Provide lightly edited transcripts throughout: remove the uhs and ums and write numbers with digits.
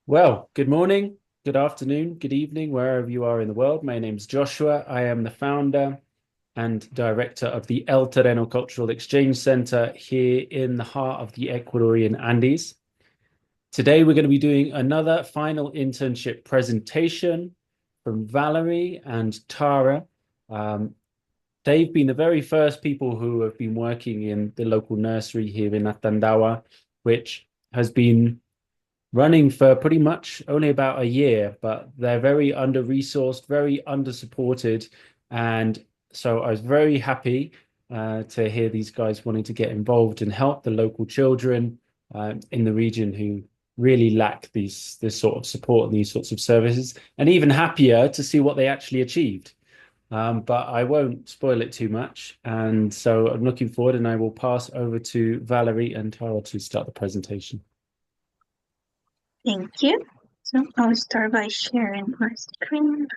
Well, good morning, good afternoon, good evening, wherever you are in the world. My name's Joshua. I am the founder and director of the El Terreno Cultural Exchange Center here in the heart of the Ecuadorian Andes. Today, we're going to be doing another final internship presentation from Valery and Tara. Um, they've been the very first people who have been working in the local nursery here in Atandahua, which has been running for pretty much only about a year, but they're very under-resourced, very under-supported. And so I was very happy to hear these guys wanting to get involved and help the local children in the region who really lack this sort of support and these sorts of services, and even happier to see what they actually achieved. But I won't spoil it too much. And so I'm looking forward, and I will pass over to Valerie and Tara to start the presentation. Thank you. So I'll start by sharing my screen.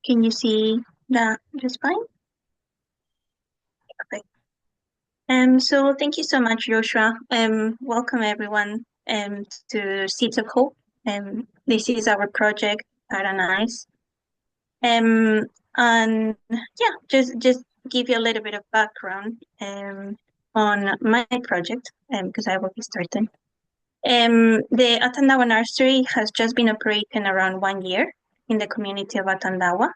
Can you see that just fine? Okay. So thank you so much, Joshua. Welcome everyone to Seeds of Hope. This is our project, Paradise. And yeah, just give you a little bit of background on my project because I will be starting. The Atandahua Nursery has just been operating around 1 year in the community of Atandahua.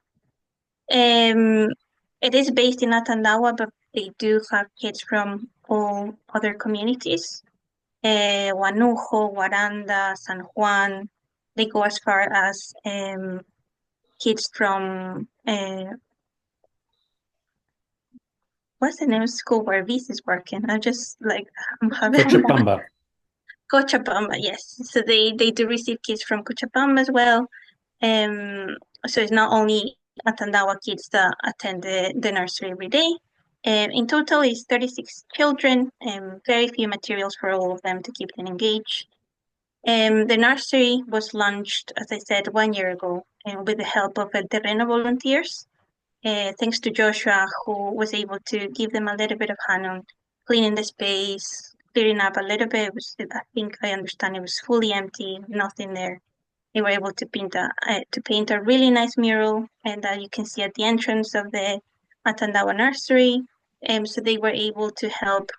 It is based in Atandahua, but they do have kids from all other communities. Huanujo, Guaranda, San Juan. They go as far as kids from what's the name of school where Viz is working? I'm having Cochabamba. Cochabamba, yes. So they do receive kids from Cochabamba as well. So it's not only Atandahua kids that attend the nursery every day. In total, it's 36 children, and very few materials for all of them to keep them engaged. The nursery was launched, as I said, 1 year ago, with the help of El Terreno volunteers. Thanks to Joshua, who was able to give them a little bit of hand on cleaning the space, clearing up a little bit. I think I understand it was fully empty, nothing there. They were able to paint a really nice mural, and that you can see at the entrance of the Atandahua Nursery. So they were able to help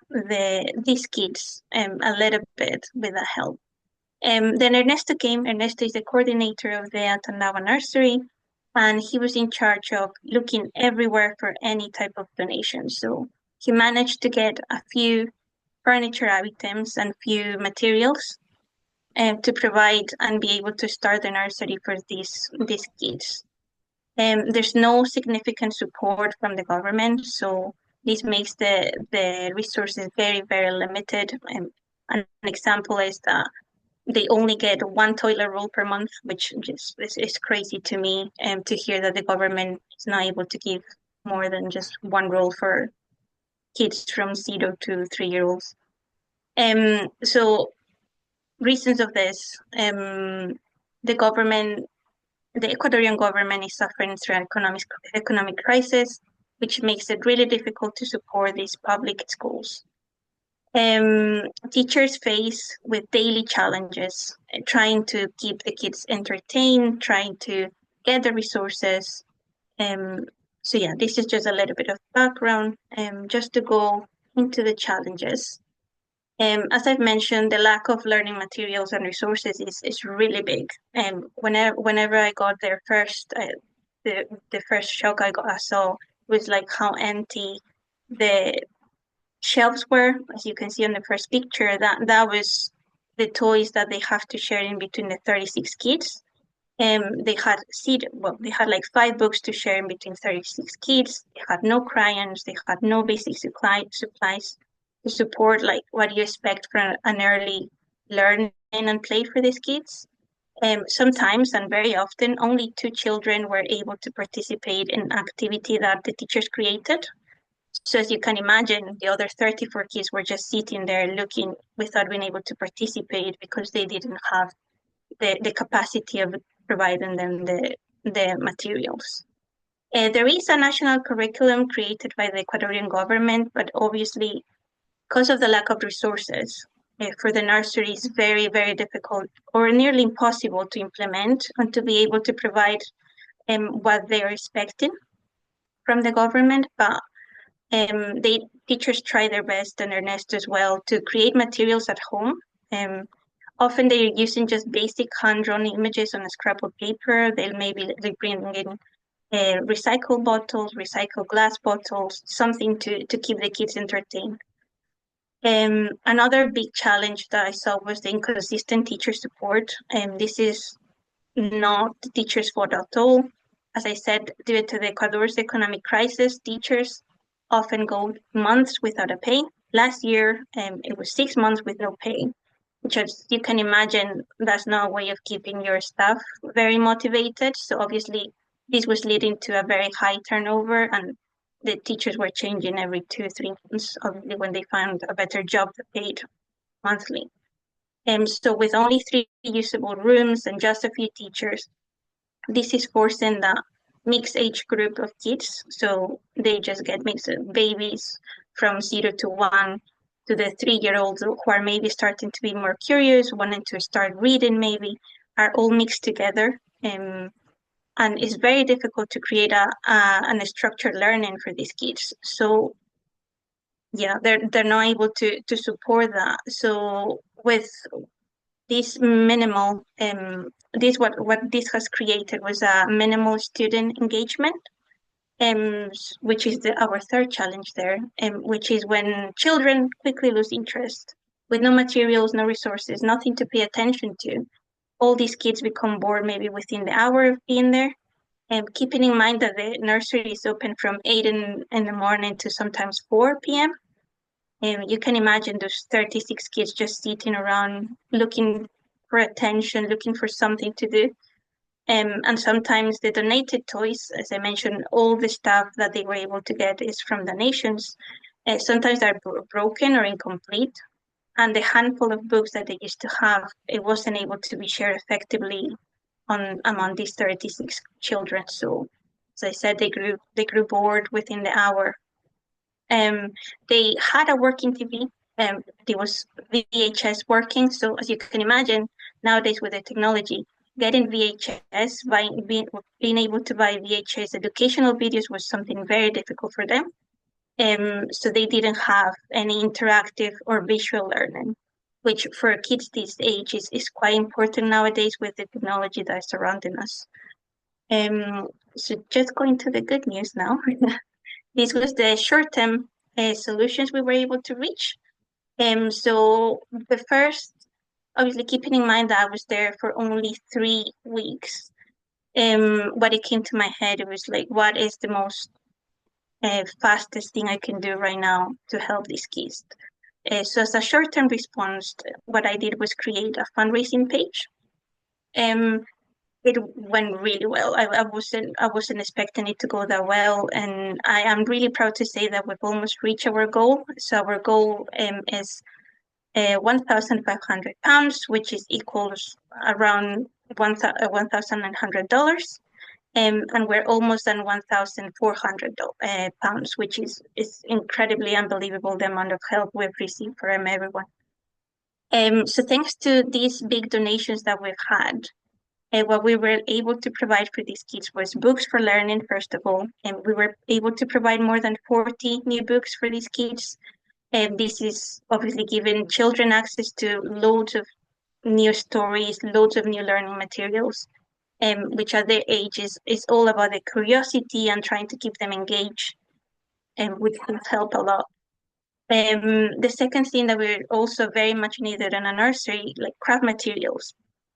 these kids a little bit with that help. Then Ernesto came. Ernesto is the coordinator of the Atandahua Nursery, and he was in charge of looking everywhere for any type of donation. So he managed to get a few furniture items and few materials to provide and be able to start the nursery for these kids. There's no significant support from the government, so this makes the resources very, very limited. An example is that they only get one toilet roll per month, which just is crazy to me, to hear that the government is not able to give more than just one roll for kids from 0 to 3 year olds. So reasons of this, the Ecuadorian government is suffering through an economic crisis, which makes it really difficult to support these public schools. Teachers face with daily challenges, trying to keep the kids entertained, trying to get the resources. So yeah, this is just a little bit of background, just to go into the challenges. As I've mentioned, the lack of learning materials and resources is really big. And whenever I got there first, the first shock I saw was like how empty the shelves were. As you can see on the first picture, that was the toys that they have to share in between the 36 kids. They had like 5 books to share in between 36 kids. They had no crayons. They had no basic supplies to support like what you expect from an early learning and play for these kids. Sometimes and very often, only 2 children were able to participate in activity that the teachers created. So as you can imagine, the other 34 kids were just sitting there looking without being able to participate because they didn't have the capacity of providing them the materials. There is a national curriculum created by the Ecuadorian government, but obviously because of the lack of resources for the nursery is very, very difficult or nearly impossible to implement and to be able to provide what they are expecting from the government. But teachers try their best and earnest as well to create materials at home. Often they're using just basic hand-drawn images on a scrap of paper. They bring in recycled bottles, recycled glass bottles, something to keep the kids entertained. Another big challenge that I saw was the inconsistent teacher support. This is not the teachers' fault at all. As I said, due to the Ecuador's economic crisis, teachers often go months without a pay. Last year, it was 6 months with no pay, which, as you can imagine, that's not a way of keeping your staff very motivated. So obviously, this was leading to a very high turnover, and the teachers were changing every 2 or 3 months, obviously, when they found a better job that paid monthly. So with only 3 usable rooms and just a few teachers, this is forcing the mixed age group of kids. So they just get mixed babies from 0 to 1 to the 3-year-olds who are maybe starting to be more curious, wanting to start reading maybe, are all mixed together. And it's very difficult to create a structured learning for these kids. So yeah, they're not able to support that. So with this minimal what this has created was a minimal student engagement, which is our third challenge there, which is when children quickly lose interest with no materials, no resources, nothing to pay attention to. All these kids become bored maybe within the hour of being there. And keeping in mind that the nursery is open from 8 in the morning to sometimes 4 p.m. You can imagine those 36 kids just sitting around looking for attention, looking for something to do. And sometimes the donated toys, as I mentioned, all the stuff that they were able to get is from donations. Sometimes they're broken or incomplete. And the handful of books that they used to have, it wasn't able to be shared effectively among these 36 children. So, as I said, they grew bored within the hour. They had a working TV. There was VHS working. So as you can imagine, nowadays with the technology, getting VHS, being able to buy VHS educational videos was something very difficult for them. So they didn't have any interactive or visual learning, which for kids this age is quite important nowadays with the technology that is surrounding us. So just going to the good news now. This was the short-term solutions we were able to reach. So the first, obviously keeping in mind that I was there for only 3 weeks, what it came to my head, it was like, what is the most fastest thing I can do right now to help these kids? So as a short-term response, what I did was create a fundraising page. It went really well. I wasn't expecting it to go that well, and I am really proud to say that we've almost reached our goal. So our goal is £1,500, which is equals around $1,100. And we're almost at £1,400, which is incredibly unbelievable, the amount of help we've received from everyone. So thanks to these big donations that we've had, what we were able to provide for these kids was books for learning, first of all, and we were able to provide more than 40 new books for these kids. And this is obviously giving children access to loads of new stories, loads of new learning materials, which at their age is all about the curiosity and trying to keep them engaged, which has helped a lot. The second thing that we're also very much needed in a nursery, like craft materials,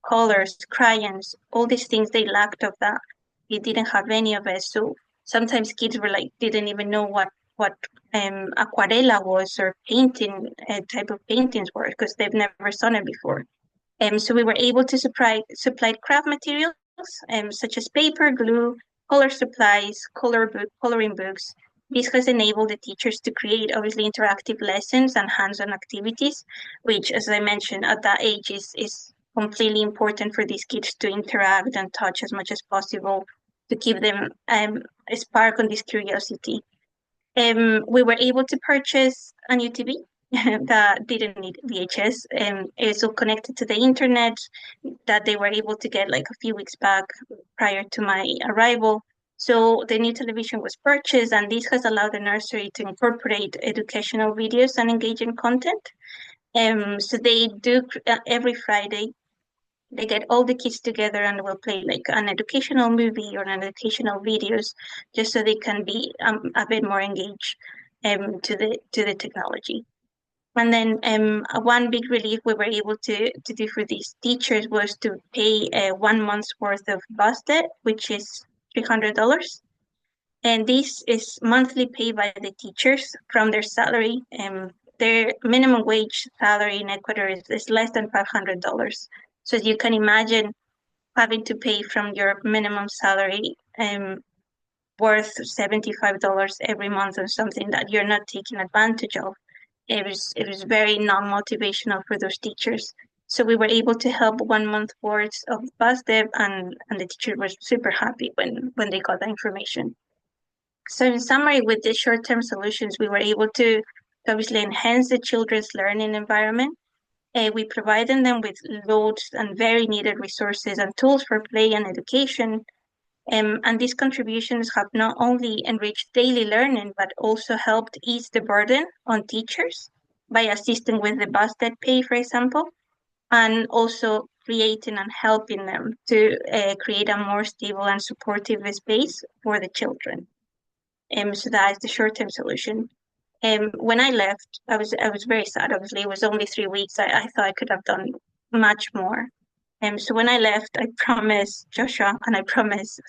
colors, crayons, all these things, they lacked of that. They didn't have any of it. So sometimes kids were like, didn't even know what aquarela was or painting type of paintings were because they've never seen it before. So we were able to supply craft materials such as paper, glue, color supplies, coloring books. This has enabled the teachers to create obviously interactive lessons and hands-on activities, which, as I mentioned, at that age is completely important for these kids to interact and touch as much as possible to keep them spark on this curiosity. We were able to purchase a new TV. that didn't need VHS. It's all connected to the internet that they were able to get like a few weeks back prior to my arrival. So the new television was purchased, and this has allowed the nursery to incorporate educational videos and engaging content. So they do every Friday. They get all the kids together and will play like an educational movie or an educational videos, just so they can be a bit more engaged to the technology. And then one big relief we were able to do for these teachers was to pay 1 month's worth of bus debt, which is $300. And this is monthly pay by the teachers from their salary. Their minimum wage salary in Ecuador is less than $500. So as you can imagine, having to pay from your minimum salary worth $75 every month on something that you're not taking advantage of. It was very non-motivational for those teachers. So we were able to help 1 month worth of bus debt, and the teacher was super happy when they got the information. So in summary, with the short-term solutions, we were able to obviously enhance the children's learning environment. We provided them with loads and very needed resources and tools for play and education. And these contributions have not only enriched daily learning, but also helped ease the burden on teachers by assisting with the bus debt pay, for example, and also creating and helping them to create a more stable and supportive space for the children. So that is the short-term solution. When I left, I was very sad. Obviously, it was only 3 weeks. I thought I could have done much more. So when I left, I promised Joshua and I promised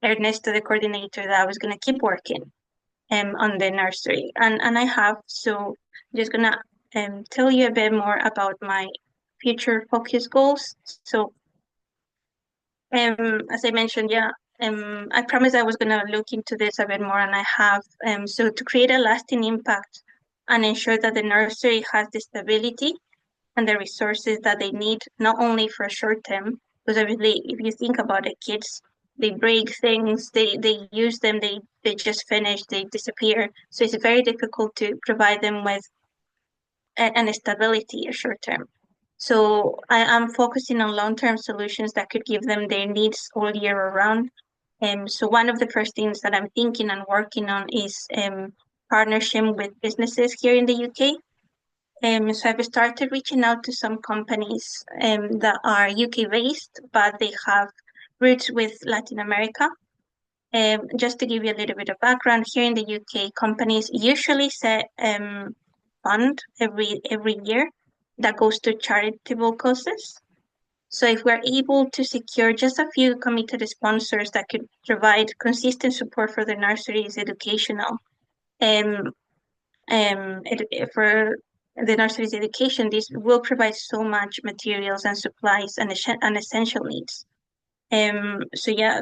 Ernesto, the coordinator, that I was gonna keep working on the nursery, and I have. So I'm just gonna tell you a bit more about my future focus goals. So as I mentioned, yeah, I promised I was gonna look into this a bit more, and I have. So to create a lasting impact and ensure that the nursery has the stability and the resources that they need, not only for short term, because obviously if you think about it, kids, they break things, they use them, they just finish, they disappear. So it's very difficult to provide them with an stability short term. So I am focusing on long-term solutions that could give them their needs all year around. So one of the first things that I'm thinking and working on is partnership with businesses here in the UK. So I've started reaching out to some companies that are UK based, but they have roots with Latin America. Just to give you a little bit of background, here in the UK, companies usually set fund every year that goes to charitable causes. So if we're able to secure just a few committed sponsors that could provide consistent support for the nursery's educational um, for the nursery's education, this will provide so much materials and supplies and essential needs. So yeah,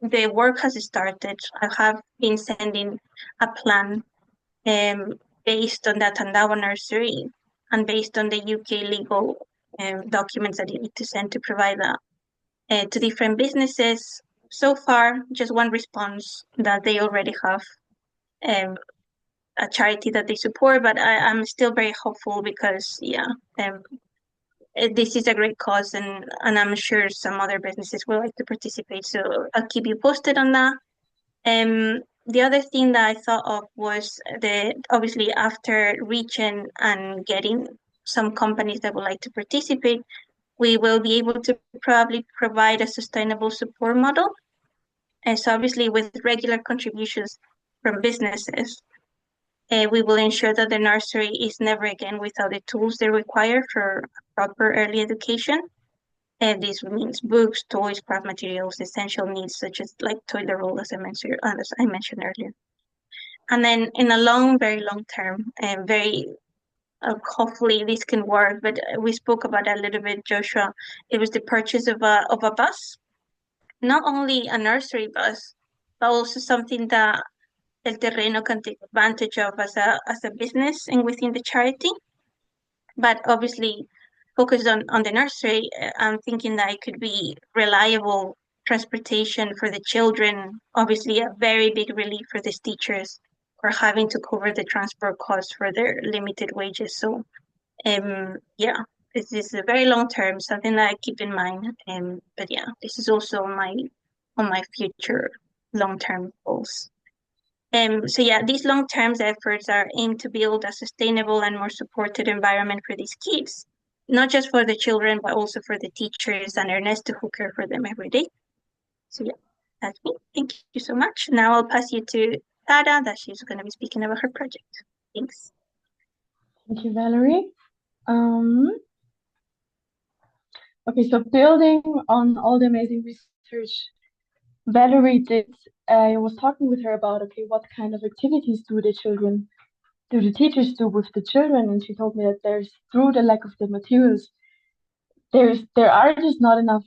the work has started. I have been sending a plan based on the Atandahua nursery and based on the UK legal documents that you need to send to provide that to different businesses. So far, just one response that they already have um, a charity that they support, but I'm still very hopeful because yeah, this is a great cause, and I'm sure some other businesses would like to participate. So I'll keep you posted on that. The other thing that I thought of was obviously after reaching and getting some companies that would like to participate, we will be able to probably provide a sustainable support model. And so obviously with regular contributions from businesses, we will ensure that the nursery is never again without the tools they require for proper early education. And this means books, toys, craft materials, essential needs such as like toilet roll, as I mentioned earlier. And then in a very long term, and very hopefully this can work. But we spoke about that a little bit, Joshua. It was the purchase of a bus, not only a nursery bus, but also something that El Terreno can take advantage of as a business and within the charity. But obviously, focused on the nursery, I'm thinking that it could be reliable transportation for the children. Obviously, a very big relief for these teachers. or having to cover the transport costs for their limited wages. So yeah, this is a very long term, something that I keep in mind. But yeah, this is also on my future long term goals. So yeah, these long-term efforts are aimed to build a sustainable and more supported environment for these kids, not just for the children, but also for the teachers and Ernesto who care for them every day. So yeah, that's me. Thank you so much. Now I'll pass you to Tara, that she's going to be speaking about her project. Thanks. Thank you, Valerie. Okay, so building on all the amazing research Valerie did, I was talking with her about, okay, what kind of activities do the teachers do with the children? And she told me that through the lack of the materials, there are just not enough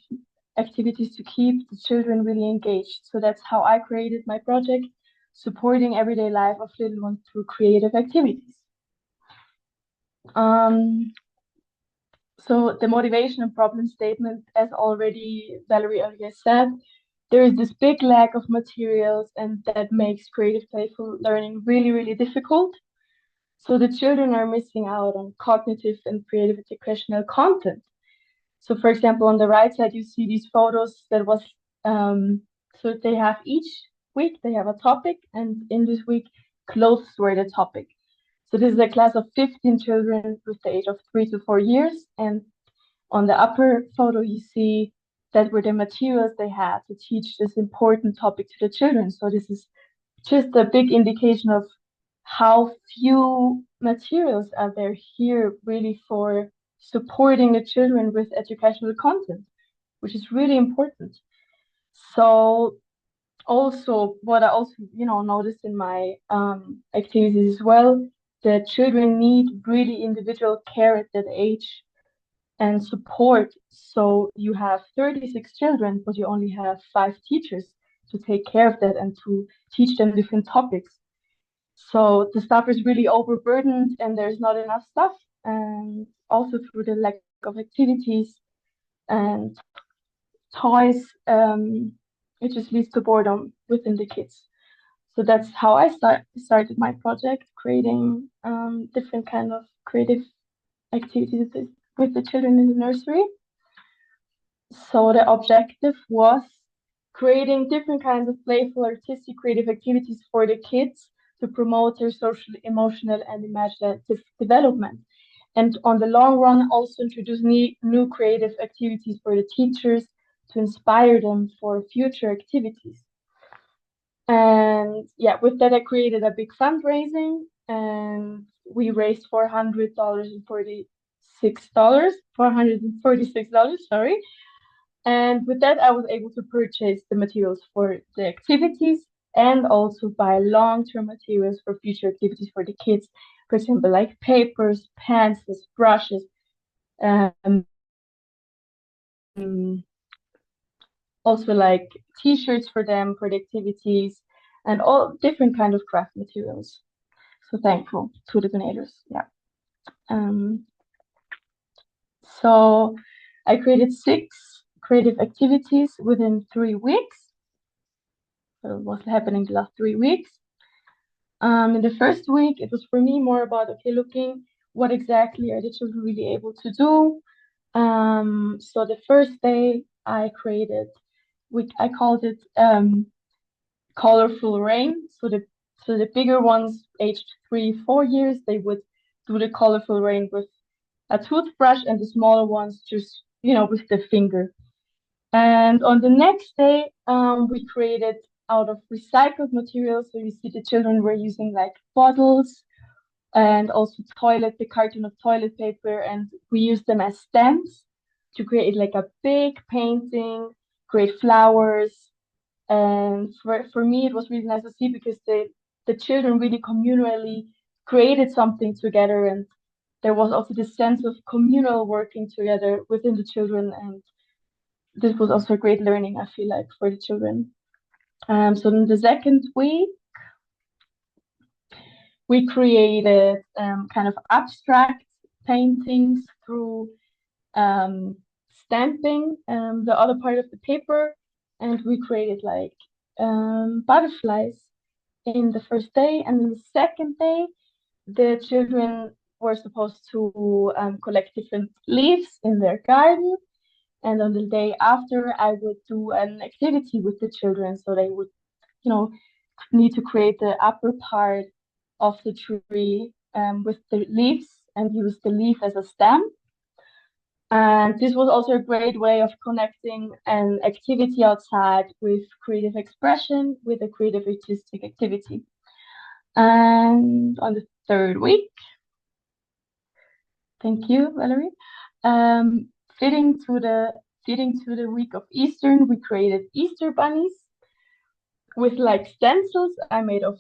activities to keep the children really engaged. So that's how I created my project, supporting everyday life of little ones through creative activities. So the motivation and problem statement, as already Valerie earlier said, there is this big lack of materials, and that makes creative playful learning really, really difficult. So the children are missing out on cognitive and creative educational content. So for example, on the right side, you see these photos so they have each week, they have a topic, and in this week, clothes were the topic. So this is a class of 15 children with the age of 3 to 4 years. And on the upper photo, you see that were the materials they had to teach this important topic to the children. So this is just a big indication of how few materials are there here really for supporting the children with educational content, which is really important. So also what I also noticed in my activities as well, the children need really individual care at that age and support. So you have 36 children, but you only have 5 teachers to take care of that and to teach them different topics. So the staff is really overburdened and there's not enough staff, and also through the lack of activities and toys, it just leads to boredom within the kids. So that's how I started my project, creating different kind of creative activities with the children in the nursery. So the objective was creating different kinds of playful, artistic, creative activities for the kids to promote their social, emotional, and imaginative development. And on the long run, also introduce new creative activities for the teachers to inspire them for future activities. And yeah, with that, I created a big fundraising, and we raised $446, sorry. And with that, I was able to purchase the materials for the activities and also buy long-term materials for future activities for the kids. For example, like papers, pencils, brushes, um, also like t-shirts for them for the activities, and all different kind of craft materials. So thankful to the donators. Yeah. So I created 6 creative activities within 3 weeks. So it was happening the last 3 weeks. In the first week, it was for me more about, okay, looking what exactly are the children really able to do. So the first day I called it colorful rain. So the bigger ones, aged 3, 4 years, they would do the colorful rain with a toothbrush, and the smaller ones just, with the finger. And on the next day, we created out of recycled materials. So you see the children were using like bottles and also the carton of toilet paper, and we used them as stems to create like a big painting, create flowers. And for me, it was really nice to see because the children really communally created something together, and there was also this sense of communal working together within the children, and this was also a great learning, I feel like, for the children. So in the second week, we created kind of abstract paintings through stamping the other part of the paper, and we created like butterflies in the first day, and then the second day, the children were supposed to collect different leaves in their garden. And on the day after, I would do an activity with the children. So they would, need to create the upper part of the tree with the leaves and use the leaf as a stem. And this was also a great way of connecting an activity outside with creative expression, with a creative artistic activity. And on the third week, thank you, Valery. Fitting to the week of Easter, we created Easter bunnies with like stencils I made of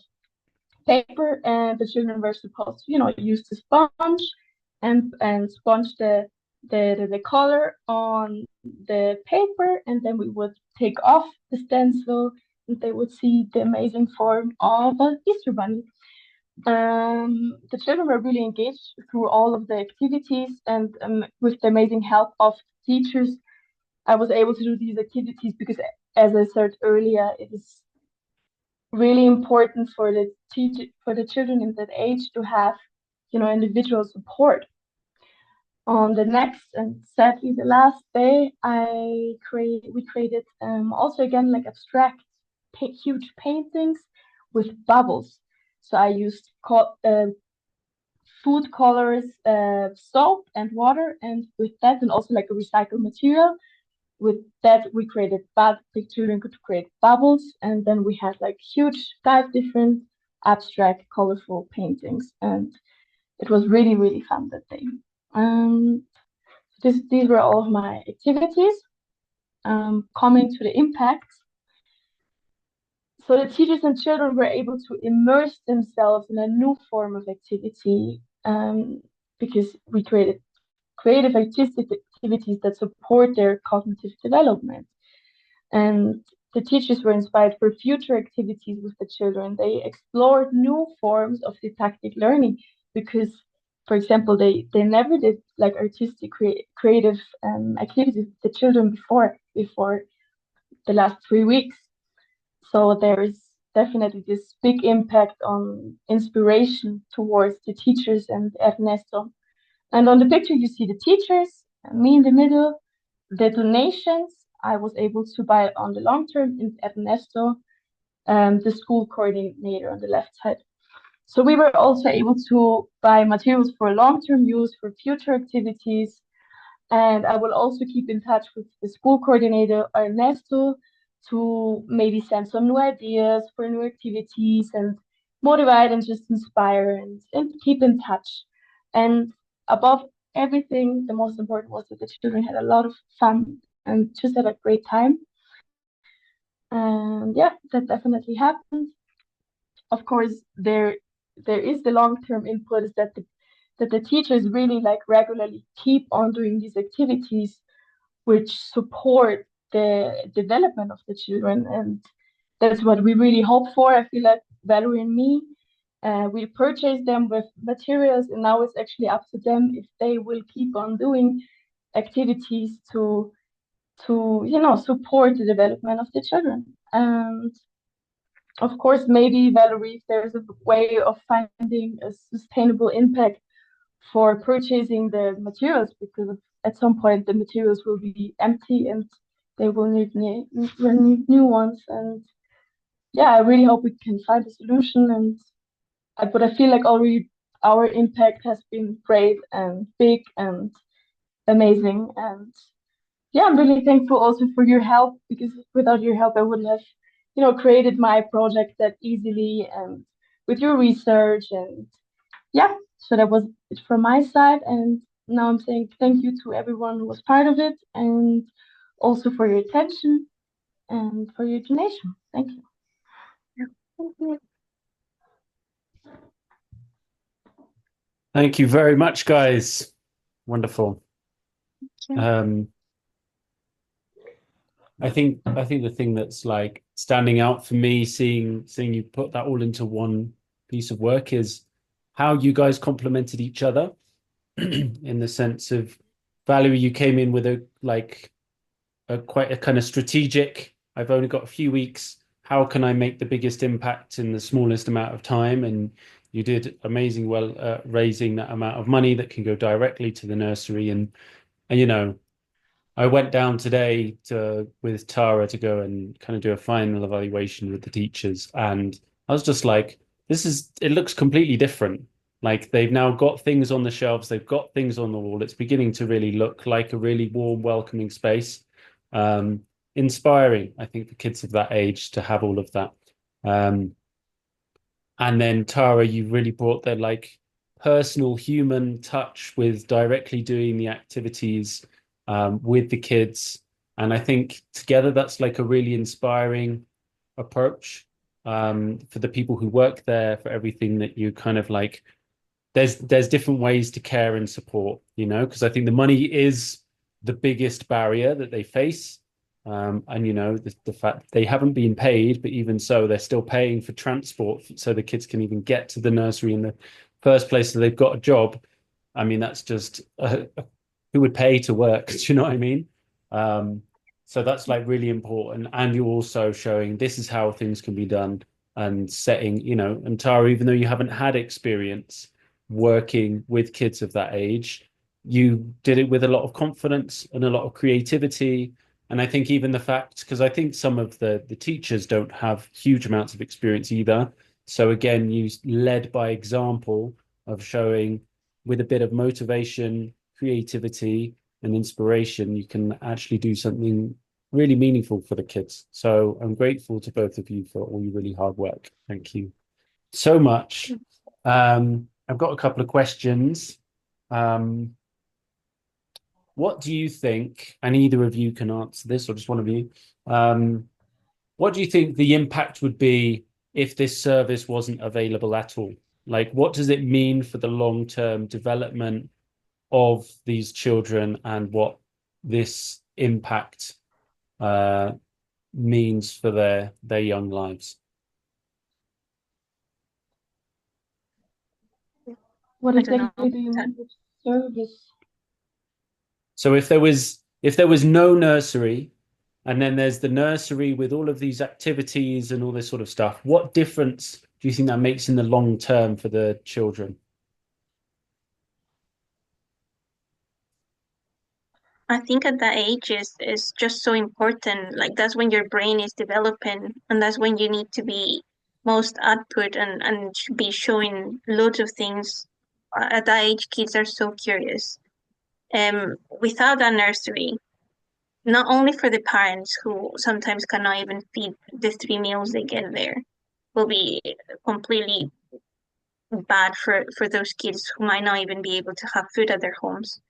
paper, and the children were supposed to, use the sponge and sponge the color on the paper, and then we would take off the stencil, and they would see the amazing form of an Easter bunny. The children were really engaged through all of the activities, and with the amazing help of teachers, I was able to do these activities because, as I said earlier, it is really important for the children in that age to have, individual support. On the next and sadly the last day, we created also again like abstract huge paintings with bubbles. So I used food colors, soap and water, and with that, and also like a recycled material. With that, we created the children could create bubbles, and then we had like huge 5 different abstract, colorful paintings, and it was really, really fun that day. These were all of my activities. Coming to the impact. So the teachers and children were able to immerse themselves in a new form of activity because we created creative artistic activities that support their cognitive development. And the teachers were inspired for future activities with the children. They explored new forms of didactic learning because, for example, they never did like artistic creative activities with the children before the last 3 weeks. So there is definitely this big impact on inspiration towards the teachers and Ernesto. And on the picture, you see the teachers, me in the middle, the donations I was able to buy on the long term, in Ernesto, the school coordinator on the left side. So we were also able to buy materials for long-term use for future activities. And I will also keep in touch with the school coordinator, Ernesto, to maybe send some new ideas for new activities and motivate and just inspire and keep in touch. And above everything, the most important was that the children had a lot of fun and just had a great time. And yeah, that definitely happened. Of course, there is the long-term input is that the teachers really like regularly keep on doing these activities which support the development of the children, and that's what we really hope for. I feel like Valery and me, we purchase them with materials, and now it's actually up to them if they will keep on doing activities to support the development of the children. And of course, maybe Valery, if there's a way of finding a sustainable impact for purchasing the materials, because at some point the materials will be empty and they will need new ones. And yeah, I really hope we can find a solution. But I feel like already our impact has been great and big and amazing. And yeah, I'm really thankful also for your help, because without your help, I wouldn't have, created my project that easily, and with your research. And yeah, so that was it from my side. And now I'm saying thank you to everyone who was part of it, and also for your attention and for your donation. Thank you. Thank you. Thank you very much, guys. Wonderful. I think the thing that's like standing out for me, seeing you put that all into one piece of work, is how you guys complemented each other in the sense of, Valery, you came in with quite a kind of strategic, I've only got a few weeks, how can I make the biggest impact in the smallest amount of time? And you did amazing well raising that amount of money that can go directly to the nursery. And I went down today with Tara to go and kind of do a final evaluation with the teachers, and I was just like, it looks completely different. Like they've now got things on the shelves, they've got things on the wall. It's beginning to really look like a really warm, welcoming space. Um, Inspiring, I think, for kids of that age to have all of that. Um, and then Tara, you really brought that like personal human touch with directly doing the activities with the kids. And I think together that's like a really inspiring approach for the people who work there, for everything that you kind of like. There's different ways to care and support, because I think the money is the biggest barrier that they face. And the fact that they haven't been paid, but even so, they're still paying for transport so the kids can even get to the nursery in the first place. So they've got a job. I mean, that's just who would pay to work? Do you know what I mean? Um, so that's like really important. And you're also showing this is how things can be done and setting, and Tara, even though you haven't had experience working with kids of that age, you did it with a lot of confidence and a lot of creativity. And I think even the fact, because I think some of the teachers don't have huge amounts of experience either. So again, you led by example of showing with a bit of motivation, creativity, and inspiration, you can actually do something really meaningful for the kids. So I'm grateful to both of you for all your really hard work. Thank you so much. I've got a couple of questions. What do you think, and either of you can answer this, or just one of you, what do you think the impact would be if this service wasn't available at all? Like, what does it mean for the long-term development of these children and what this impact means for their young lives? What I don't exactly know. do you mean with service? So if there was no nursery, and then there's the nursery with all of these activities and all this sort of stuff, what difference do you think that makes in the long term for the children? I think at that age is just so important. Like that's when your brain is developing, and that's when you need to be most output and be showing loads of things. At that age, kids are so curious. Without a nursery, not only for the parents who sometimes cannot even feed the 3 meals they get there, will be completely bad for those kids who might not even be able to have food at their homes.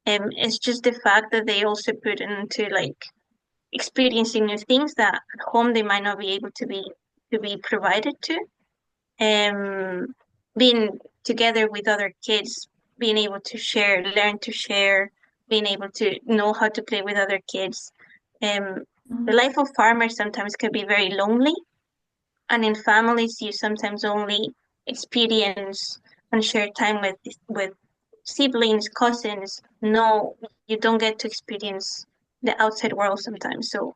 It's just the fact that they also put into like experiencing new things that at home they might not be able to be provided to. Being together with other kids, being able to share, learn to share, being able to know how to play with other kids. The life of farmers sometimes can be very lonely, and in families you sometimes only experience and share time with siblings, cousins. No, you don't get to experience the outside world sometimes. So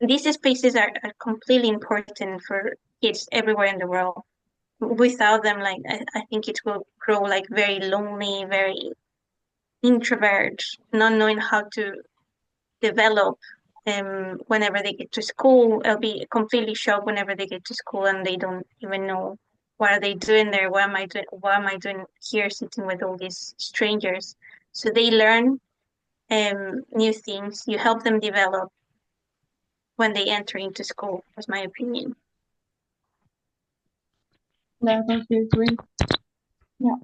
these spaces are completely important for kids everywhere in the world. Without them, like I think it will grow like very lonely, very introvert, not knowing how to develop. Whenever they get to school, they'll be completely shocked whenever they get to school and they don't even know what are they doing there. What am I doing? What am I doing here, sitting with all these strangers? So they learn new things. You help them develop when they enter into school. Was my opinion. Yeah, I totally agree. Yeah.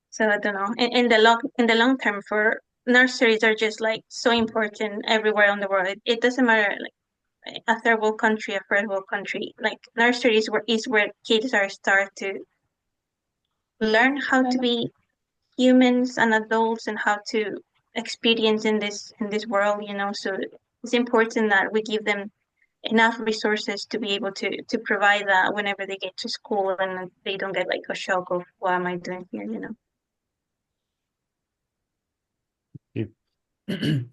So I don't know. In the long term, for nurseries are just like so important everywhere on the world. It doesn't matter like a third world country, a first world country. Like nurseries is where kids are start to learn how to be humans and adults and how to experience in this world. So it's important that we give them enough resources to be able to provide that whenever they get to school and they don't get like a shock of what am I doing here.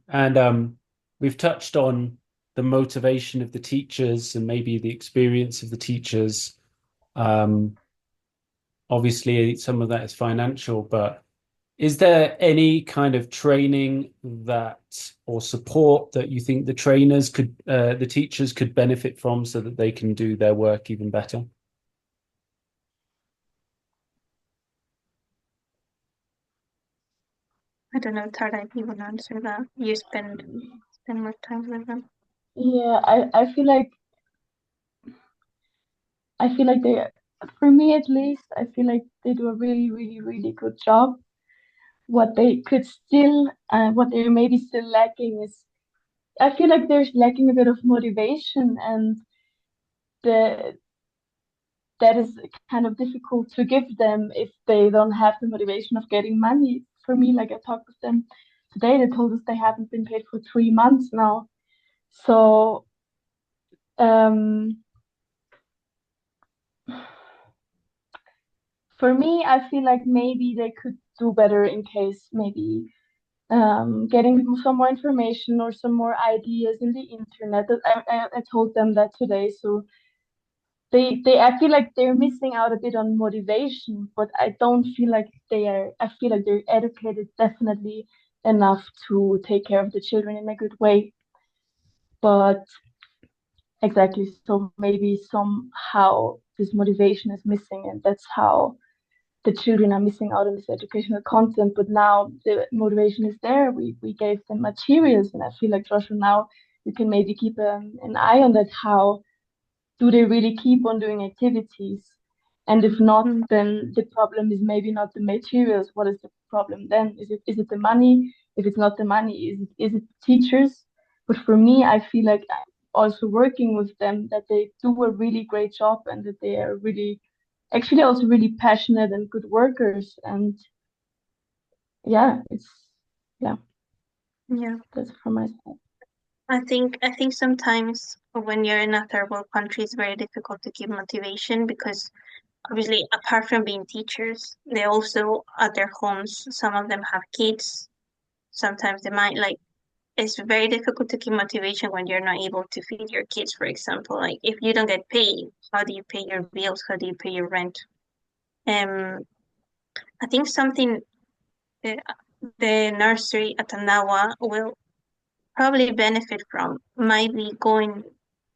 And we've touched on the motivation of the teachers and maybe the experience of the teachers. Um, Obviously, some of that is financial, but is there any kind of training that or support that you think the teachers could benefit from so that they can do their work even better? I don't know, Tara, if you want to answer that. You spend more time with them. Yeah, I feel like they, for me at least, I feel like they do a really, really, really good job. What they're maybe still lacking is, I feel like there's lacking a bit of motivation, and the that is kind of difficult to give them if they don't have the motivation of getting money. For me, like I talked with them today, they told us they haven't been paid for 3 months now. So, um, for me, I feel like maybe they could do better in case maybe getting some more information or some more ideas in the internet. I told them that today, so I feel like they're missing out a bit on motivation, but I don't feel like they are. I feel like they're educated definitely enough to take care of the children in a good way. But exactly, so maybe somehow this motivation is missing, and that's how the children are missing out on this educational content. But now the motivation is there. We gave them materials, and I feel like Joshua, now you can maybe keep an eye on that. How do they really keep on doing activities? And if not, Mm. then the problem is maybe not the materials. What is the problem then? Is it the money? If it's not the money, is it teachers? But for me, I feel like also working with them that they do a really great job, and that they are really actually also really passionate and good workers. And yeah, yeah, Yeah. that's from my side. I think sometimes when you're in a third world country, it's very difficult to keep motivation because obviously, apart from being teachers, they also at their homes, some of them have kids. Sometimes they might like it's very difficult to keep motivation when you're not able to feed your kids, for example. Like if you don't get paid, how do you pay your bills? How do you pay your rent? Um, I think something uh, the nursery at Atandahua will probably benefit from might be going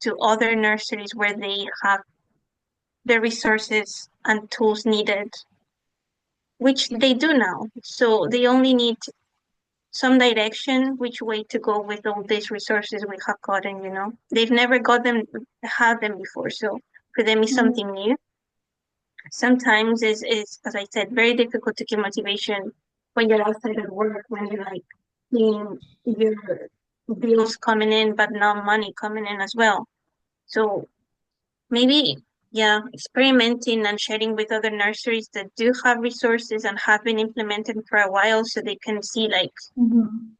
to other nurseries where they have the resources and tools needed, which they do now. So they only need some direction, which way to go with all these resources we have gotten, you know. They've never had them before, so for them it's Mhm. something new. Sometimes is as I said, very difficult to keep motivation when you're outside of work, when you're like seeing your bills coming in but not money coming in as well. So maybe yeah, experimenting and sharing with other nurseries that do have resources and have been implemented for a while so they can see like Mhm.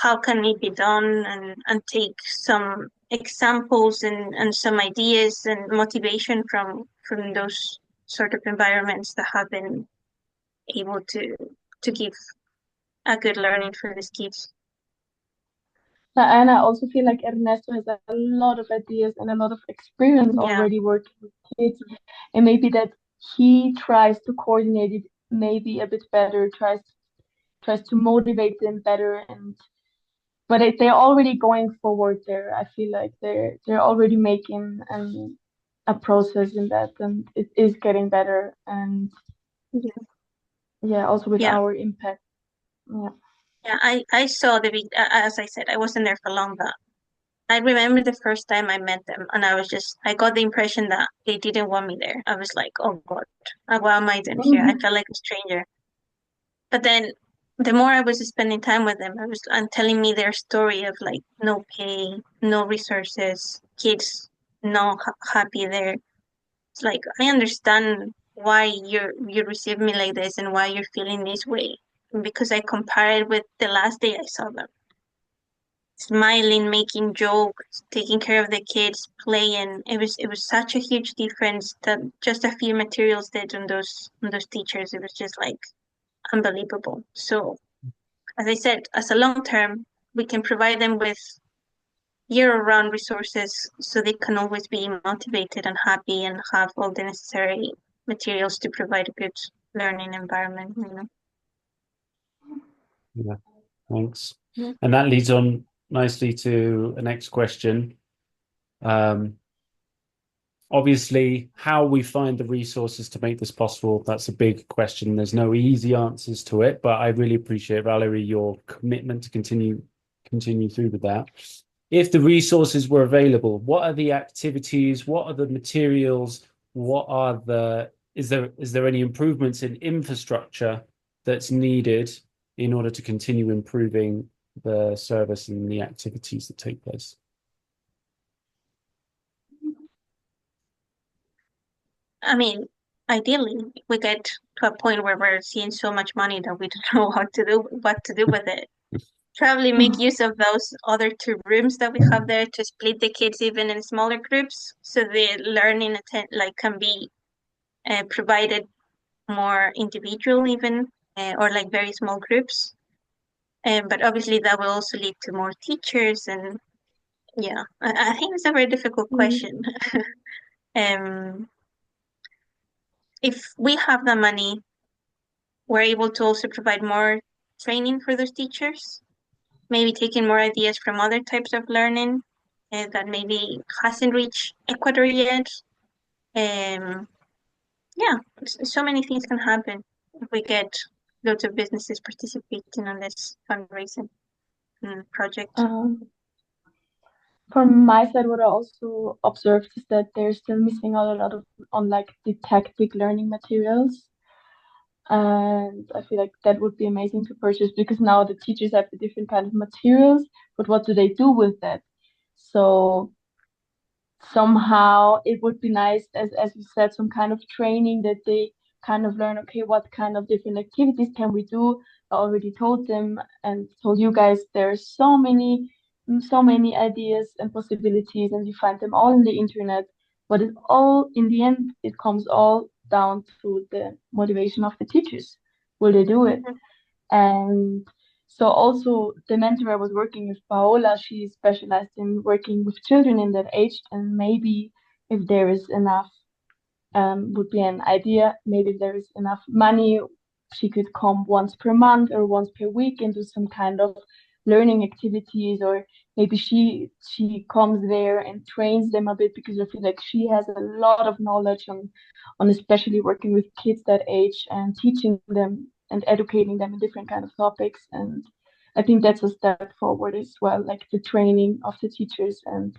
how can it be done and take some examples and some ideas and motivation from those sort of environments that have been able to give a good learning for these kids. And I also feel like Ernesto has a lot of ideas and a lot of experience Yeah, already working with kids, and maybe that he tries to coordinate it maybe a bit better, tries to motivate them better, and but they're already going forward there. I feel like they're already making a process in that, and it is getting better. And yeah, yeah, also with yeah. our impact. Yeah. Yeah, I saw as I said, I wasn't there for long, but I remember the first time I met them, and I got the impression that they didn't want me there. I was like, oh God, why am I doing here? I Mhm. felt like a stranger. But then the more I was spending time with them, and telling me their story of like no pay, no resources, kids not happy there. It's like I understand why you receive me like this and why you're feeling this way. Because I compare it with the last day I saw them. Smiling, making jokes, taking care of the kids, playing. It was such a huge difference that just a few materials did on those teachers. It was just like unbelievable. So as I said, as a long term, we can provide them with year-round resources so they can always be motivated and happy and have all the necessary materials to provide a good learning environment, you know. Yeah, thanks. Yeah. And that leads on nicely to the next question. Obviously, how we find the resources to make this possible, that's a big question. There's no easy answers to it, but I really appreciate, Valery, your commitment to continue through with that. If the resources were available, what are the activities? What are the materials? Is there any improvements in infrastructure that's needed in order to continue improving the service and the activities that take place? I mean, ideally, we get to a point where we're seeing so much money that we don't know what to do with it. Probably make use of those other 2 rooms that we have there to split the kids even in smaller groups, so the learning can be provided more individual even, or like very small groups. But obviously that will also lead to more teachers, and yeah, I think it's a very difficult question. If we have the money, we're able to also provide more training for those teachers, maybe taking more ideas from other types of learning that maybe hasn't reached Ecuador yet. Yeah, so many things can happen if we get lots of businesses participating on this fundraising project. From my side, what I also observed is that they're still missing out a lot on like didactic learning materials. And I feel like that would be amazing to purchase, because now the teachers have the different kind of materials, but what do they do with that? So somehow it would be nice, as you said, some kind of training that they kind of learn, okay, what kind of different activities can we do? I already told them and told you guys there's so many ideas and possibilities, and you find them all in the internet. But it all, in the end, it comes all down to the motivation of the teachers. Will they do it? Mhm. And so also the mentor I was working with, Paola, she specialized in working with children in that age, and maybe if there is enough, would be an idea. Maybe if there is enough money, she could come once per month or once per week and do some kind of learning activities, or maybe she comes there and trains them a bit, because I feel like she has a lot of knowledge on especially working with kids that age and teaching them and educating them in different kind of topics. And I think that's a step forward as well, like the training of the teachers and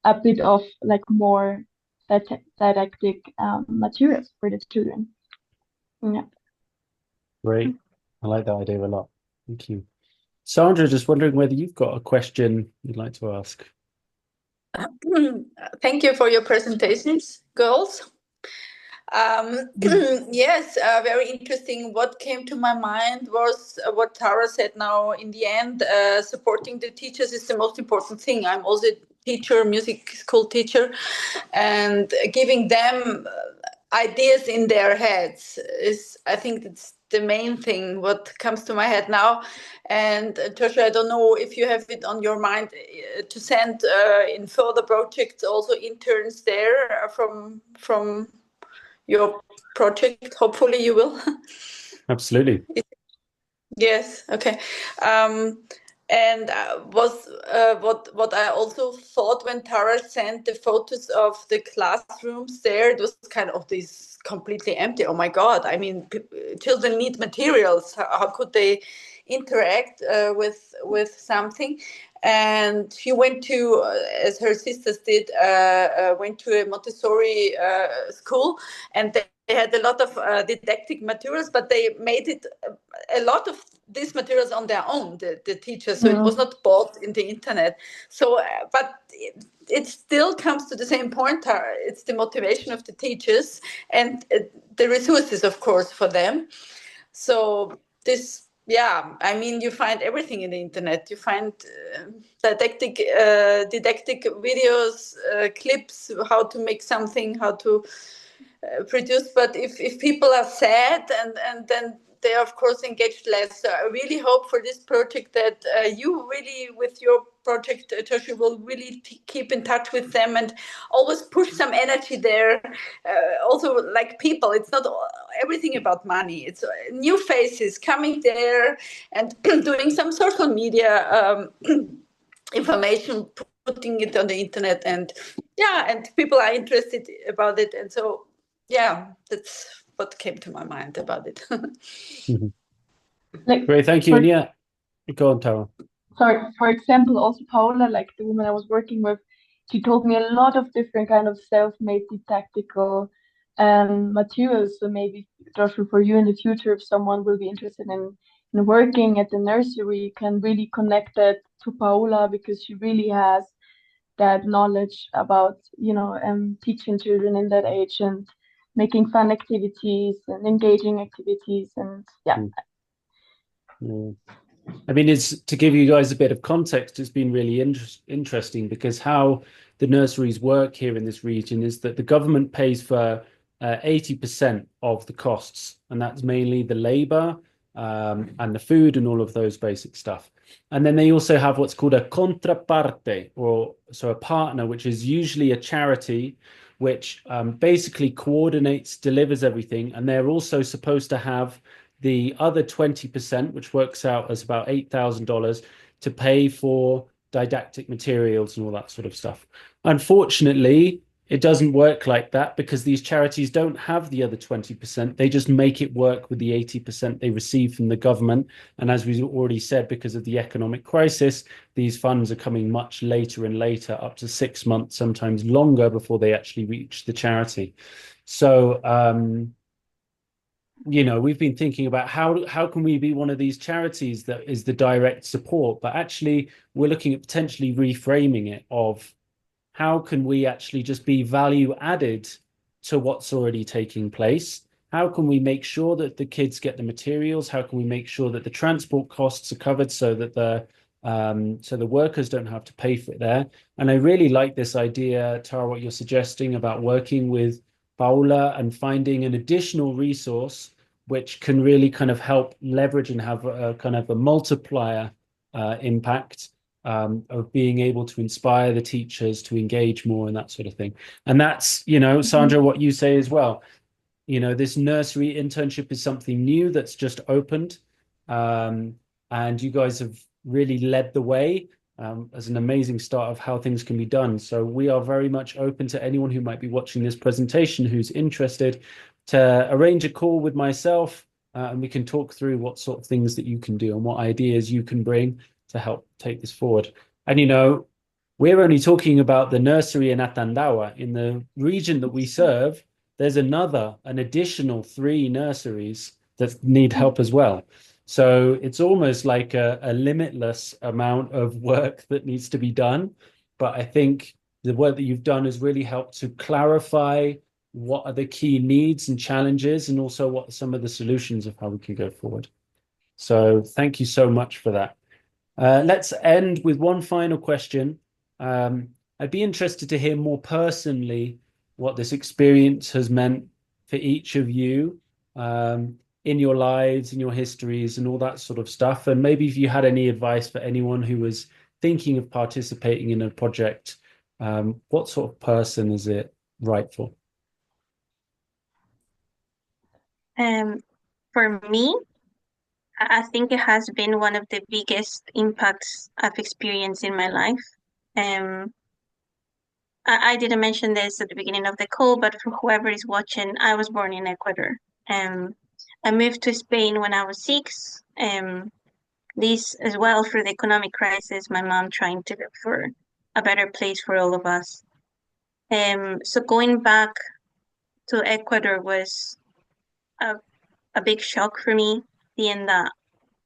a bit of like more didactic materials for the children. Yeah. Great. I like that idea a lot. Thank you. Sandra, just wondering whether you've got a question you'd like to ask. Thank you for your presentations, girls. Yes, very interesting. What came to my mind was what Tara said now in the end. Supporting the teachers is the most important thing. I'm also a teacher, music school teacher, and giving them ideas in their heads is, I think, it's the main thing what comes to my head now. And Joshua, I don't know if you have it on your mind to send in further projects also interns there from your project. Hopefully you will. Absolutely. Yes. Okay. And was what I also thought when Tara sent the photos of the classrooms there, it was kind of this completely empty. Oh my God! I mean, children need materials. How could they interact with something? And she went to, as her sisters did, went to a Montessori school, and they had a lot of didactic materials, but they made it a lot of these materials on their own, the teachers. So it was not bought in the internet. So, but it still comes to the same point. It's the motivation of the teachers and the resources, of course, for them. So this. Yeah, I mean, you find everything in the internet. You find didactic videos, clips, how to make something, how to produce. But if people are sad and then they are of course engaged less. So I really hope for this project that you really, with your project, Joshua, will really keep in touch with them and always push some energy there. Also, like people, it's not everything about money. It's new faces coming there and doing some social media information, putting it on the internet, and people are interested about it, and so that's what came to my mind about it. Like, Great, thank you. And yeah, go on, Tara. sorry, for example, also Paola, like the woman I was working with, she told me a lot of different kind of self-made didactical materials. So maybe, Joshua, for you in the future, if someone will be interested in working at the nursery, you can really connect that to Paola because she really has that knowledge about, teaching children in that age and making fun activities and engaging activities. And yeah. Yeah. I mean, it's to give you guys a bit of context, it's been really interesting because how the nurseries work here in this region is that the government pays for 80% of the costs, and that's mainly the labor and the food and all of those basic stuff. And then they also have what's called a contraparte, or so a partner, which is usually a charity, which basically coordinates, delivers everything, and they're also supposed to have the other 20%, which works out as about $8,000, to pay for didactic materials and all that sort of stuff. Unfortunately, it doesn't work like that because these charities don't have the other 20%. They just make it work with the 80% they receive from the government. And as we've already said, because of the economic crisis, these funds are coming much later and later, up to 6 months, sometimes longer, before they actually reach the charity. So, we've been thinking about how can we be one of these charities that is the direct support, but actually we're looking at potentially reframing it of how can we actually just be value added to what's already taking place? How can we make sure that the kids get the materials? How can we make sure that the transport costs are covered so that the workers don't have to pay for it there? And I really like this idea, Tara, what you're suggesting about working with Paula and finding an additional resource which can really kind of help leverage and have a kind of a multiplier impact of being able to inspire the teachers to engage more and that sort of thing. And that's, Sandra, what you say as well. This nursery internship is something new that's just opened. And you guys have really led the way as an amazing start of how things can be done. So we are very much open to anyone who might be watching this presentation who's interested to arrange a call with myself, and we can talk through what sort of things that you can do and what ideas you can bring to help take this forward. And we're only talking about the nursery in Atandahua. In the region that we serve, there's an additional 3 nurseries that need help as well. So it's almost like a limitless amount of work that needs to be done. But I think the work that you've done has really helped to clarify what are the key needs and challenges, and also what are some of the solutions of how we can go forward. So thank you so much for that. Let's end with one final question. I'd be interested to hear more personally what this experience has meant for each of you in your lives, in your histories, and all that sort of stuff. And maybe if you had any advice for anyone who was thinking of participating in a project, what sort of person is it right for? For me, I think it has been one of the biggest impacts I've experienced in my life. I didn't mention this at the beginning of the call, but for whoever is watching, I was born in Ecuador. I moved to Spain when I was 6. This as well for the economic crisis, my mom trying to look for a better place for all of us. So going back to Ecuador was a big shock for me, being that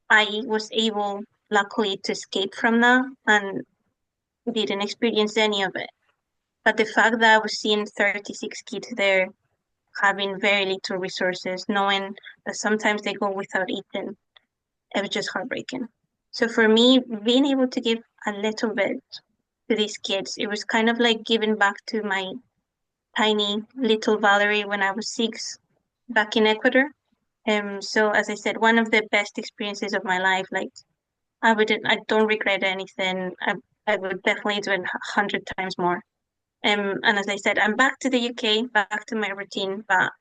I was able, luckily, to escape from that and didn't experience any of it. But the fact that I was seeing 36 kids there having very little resources, knowing that sometimes they go without eating, it was just heartbreaking. So for me, being able to give a little bit to these kids, it was kind of like giving back to my tiny little Valery when I was 6 back in Ecuador. So as I said, one of the best experiences of my life. Like I don't regret anything. I would definitely do it 100 times more. And as I said, I'm back to the UK, back to my routine, but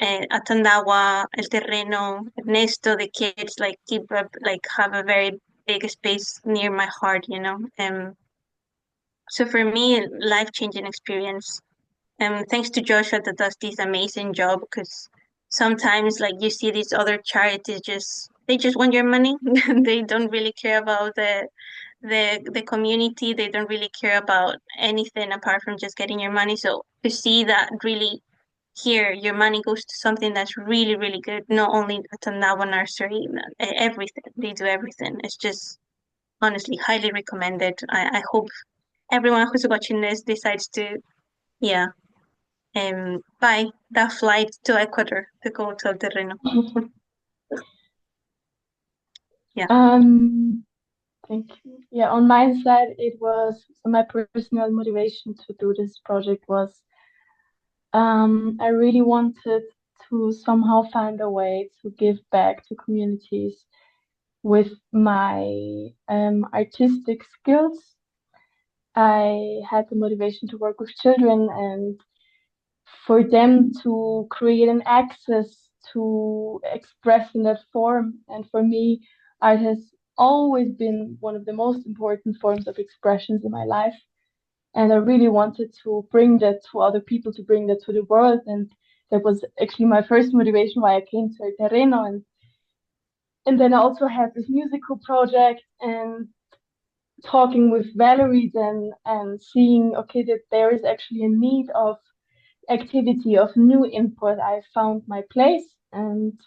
Atandahua, El Terreno, Ernesto, the kids like keep up, like have a very big space near my heart, you know. So for me, life-changing experience. Thanks to Joshua that does this amazing job because sometimes like you see these other charities they just want your money. They don't really care about the community. They don't really care about anything apart from just getting your money. So to see that really here your money goes to something that's really, really good, not only at Tanawa Nursery, everything. They do everything. It's just honestly highly recommended. I hope everyone who's watching this decides to, yeah, buy that flight to Ecuador to go to El Terreno. Yeah. Thank you. Yeah, on my side, it was so my personal motivation to do this project was I really wanted to somehow find a way to give back to communities with my artistic skills. I had the motivation to work with children and for them to create an access to express in that form. And for me, art has always been one of the most important forms of expressions in my life. And I really wanted to bring that to other people, to bring that to the world. And that was actually my first motivation why I came to El Terreno. And then I also had this musical project and talking with Valery then and seeing, okay, that there is actually a need of activity, of new input. I found my place. And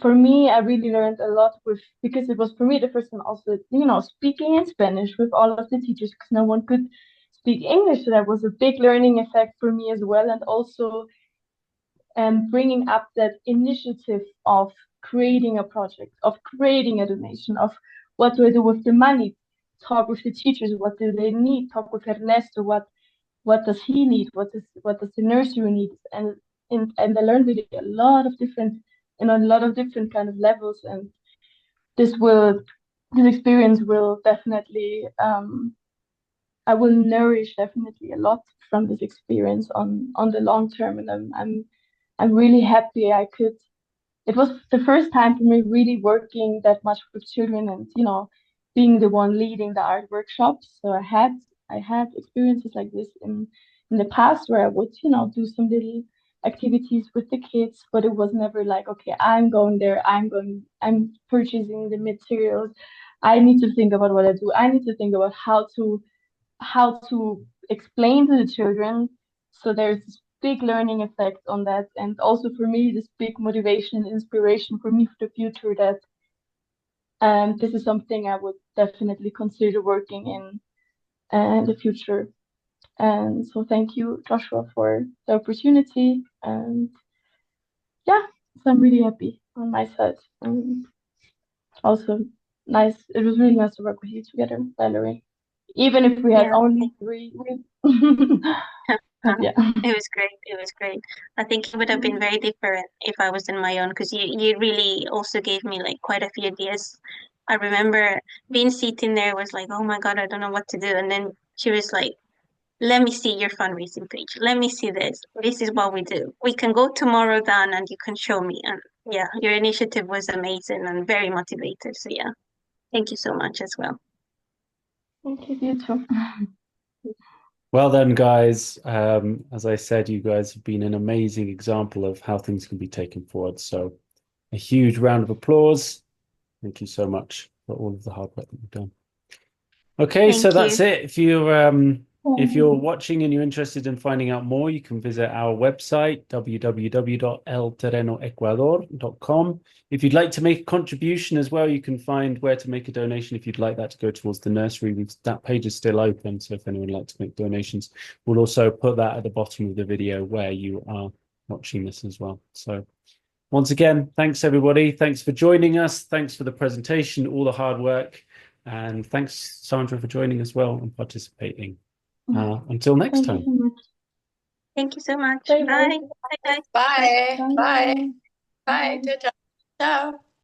for me, I really learned a lot because it was for me the first time also, speaking in Spanish with all of the teachers because no one could speak English. So that was a big learning effect for me as well. And also bringing up that initiative of creating a project, of creating a donation, of what do I do with the money? Talk with the teachers, what do they need? Talk with Ernesto, what does he need? What does the nursery need? And I learned really a lot of different kind of levels. And this experience will definitely I will nourish definitely a lot from this experience on the long term. And I'm really happy I could. It was the first time for me really working that much with children and being the one leading the art workshops. So I had experiences like this in the past where I would do some little activities with the kids, but it was never like, okay, I'm going there, I'm purchasing the materials. I need to think about what I do. I need to think about how to explain to the children. So there's this big learning effect on that, and also for me, this big motivation and inspiration for me for the future that this is something I would definitely consider working in the future. And so thank you, Joshua, for the opportunity. And yeah, so I'm really happy on my side. And also nice. It was really nice to work with you together, Valery. Even if we had Yeah. only three. But yeah. It was great. It was great. I think it would have been very different if I was in my own because you really also gave me like quite a few ideas. I remember being sitting there was like, oh my God, I don't know what to do. And then she was like, let me see your fundraising page. Let me see this. This is what we do. We can go tomorrow, Dan, and you can show me. And yeah, your initiative was amazing and very motivated. So yeah, thank you so much as well. Thank you, you too. Well done, guys. As I said, you guys have been an amazing example of how things can be taken forward. So a huge round of applause. Thank you so much for all of the hard work that you've done. Okay, so Thank that's you. it. If you're watching and you're interested in finding out more, you can visit our website, www.elterrenoecuador.com. If you'd like to make a contribution as well, you can find where to make a donation if you'd like that to go towards the nursery. That page is still open, so if anyone would like to make donations, we'll also put that at the bottom of the video where you are watching this as well. So once again, thanks everybody. Thanks for joining us. Thanks for the presentation, all the hard work. And thanks, Sandra, for joining as well and participating. Until next time. Thank you so much. Bye. Bye. Bye, guys. Bye. Bye. Bye. Bye. Ciao. Ciao.